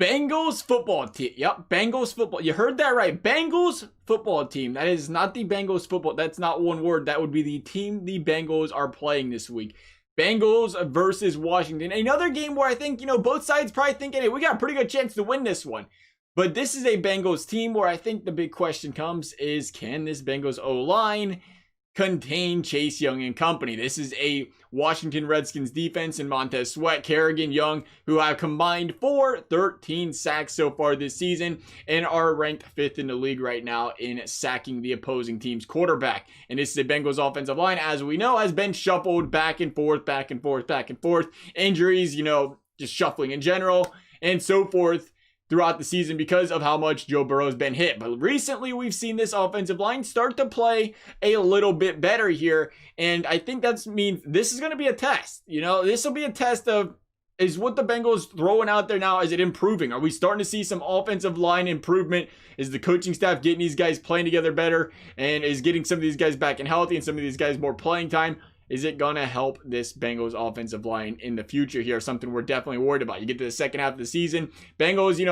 Bengals football team. Yep, Bengals football. You heard that right. Bengals football team. That is not the Bengals football. That's not one word. That would be the team the Bengals are playing this week. Bengals versus Washington. Another game where I think, both sides probably thinking, hey, we got a pretty good chance to win this one. But this is a Bengals team where I think the big question comes is, can this Bengals O-line contain Chase Young and company? This is a Washington Redskins defense and Montez Sweat, Kerrigan, Young, who have combined for 13 sacks so far this season and are ranked 5th in the league right now in sacking the opposing team's quarterback. And this is a Bengals offensive line, as we know, has been shuffled back and forth, back and forth, back and forth. Injuries, just shuffling in general and so forth throughout the season because of how much Joe Burrow has been hit. But recently we've seen this offensive line start to play a little bit better here. And I think that means this is going to be a test. This will be a test of, is what the Bengals throwing out there now, is it improving? Are we starting to see some offensive line improvement? Is the coaching staff getting these guys playing together better? And is getting some of these guys back and healthy and some of these guys more playing time? Is it going to help this Bengals offensive line in the future here? Something we're definitely worried about. You get to the second half of the season, Bengals,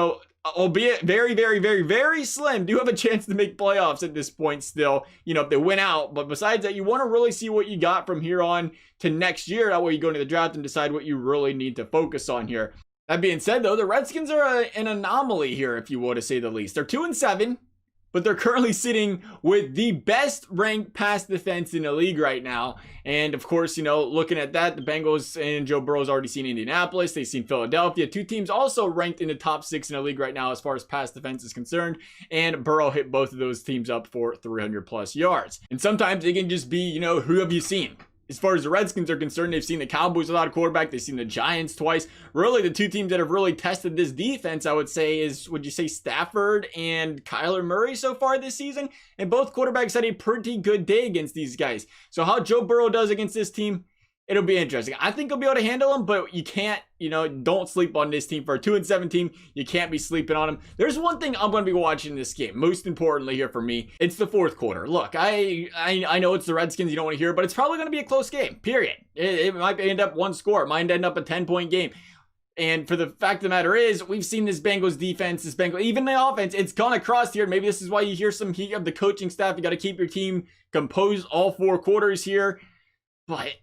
albeit very, very, very, very slim, do have a chance to make playoffs at this point still, if they win out. But besides that, you want to really see what you got from here on to next year. That way you go into the draft and decide what you really need to focus on here. That being said, though, the Redskins are an anomaly here, if you will, to say the least. They're 2-7. But they're currently sitting with the best ranked pass defense in the league right now. And of course, looking at that, the Bengals and Joe Burrow's already seen Indianapolis. They've seen Philadelphia. Two teams also ranked in the top 6 in the league right now as far as pass defense is concerned. And Burrow hit both of those teams up for 300 plus yards. And sometimes it can just be, who have you seen? As far as the Redskins are concerned, they've seen the Cowboys without a quarterback. They've seen the Giants twice. Really, the two teams that have really tested this defense, I would say, is, would you say, Stafford and Kyler Murray so far this season? And both quarterbacks had a pretty good day against these guys. So how Joe Burrow does against this team, it'll be interesting. I think he'll be able to handle them, but you can't, don't sleep on this team. For a 2-7 team, you can't be sleeping on them. There's one thing I'm going to be watching this game, most importantly here for me. It's the fourth quarter. Look, I know it's the Redskins, you don't want to hear, but it's probably going to be a close game, period. It might end up one score. It might end up a 10-point game. And for the fact of the matter is, we've seen this Bengals defense, even the offense, it's gone across here. Maybe this is why you hear some heat of the coaching staff. You got to keep your team composed all 4 quarters here. But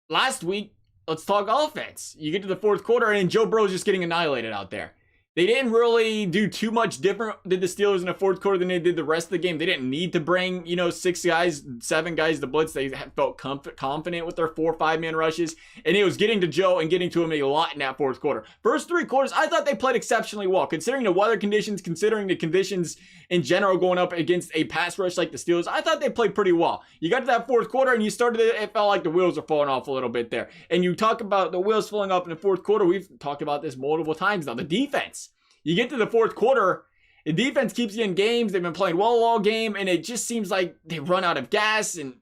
last week, let's talk offense. You get to the fourth quarter and Joe Burrow's just getting annihilated out there. They didn't really do too much different, did the Steelers in the fourth quarter, than they did the rest of the game. They didn't need to bring, 6 guys, 7 guys to blitz. They felt confident with their 4 5-man rushes. And it was getting to Joe and getting to him a lot in that fourth quarter. First 3 quarters, I thought they played exceptionally well. Considering the weather conditions, considering the conditions in general going up against a pass rush like the Steelers, I thought they played pretty well. You got to that fourth quarter and you started, it felt like the wheels were falling off a little bit there. And you talk about the wheels falling off in the fourth quarter. We've talked about this multiple times now. The defense. You get to the fourth quarter, the defense keeps you in games. They've been playing well all game, and it just seems like they run out of gas, and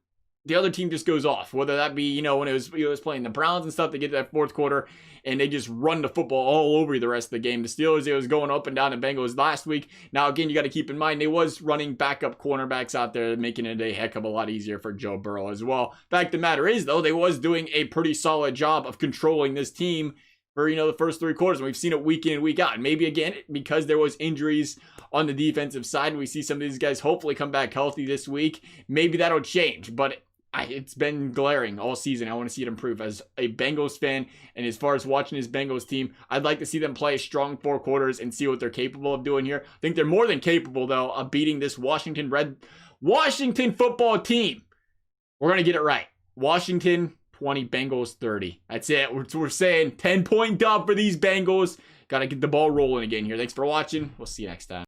the other team just goes off. Whether that be, when it was playing the Browns and stuff, they get to that fourth quarter, and they just run the football all over you the rest of the game. The Steelers, it was going up and down, and Bengals last week. Now, again, you got to keep in mind, they was running backup cornerbacks out there, making it a heck of a lot easier for Joe Burrow as well. Fact of the matter is, though, they was doing a pretty solid job of controlling this team for, the first 3 quarters. And we've seen it week in and week out. And maybe, again, because there was injuries on the defensive side, we see some of these guys hopefully come back healthy this week. Maybe that'll change. But it's been glaring all season. I want to see it improve as a Bengals fan. And as far as watching this Bengals team, I'd like to see them play a strong 4 quarters and see what they're capable of doing here. I think they're more than capable, though, of beating this Washington football team. We're going to get it right. Washington 20, Bengals 30. That's it. We're saying 10-point dub for these Bengals. Got to get the ball rolling again here. Thanks for watching. We'll see you next time.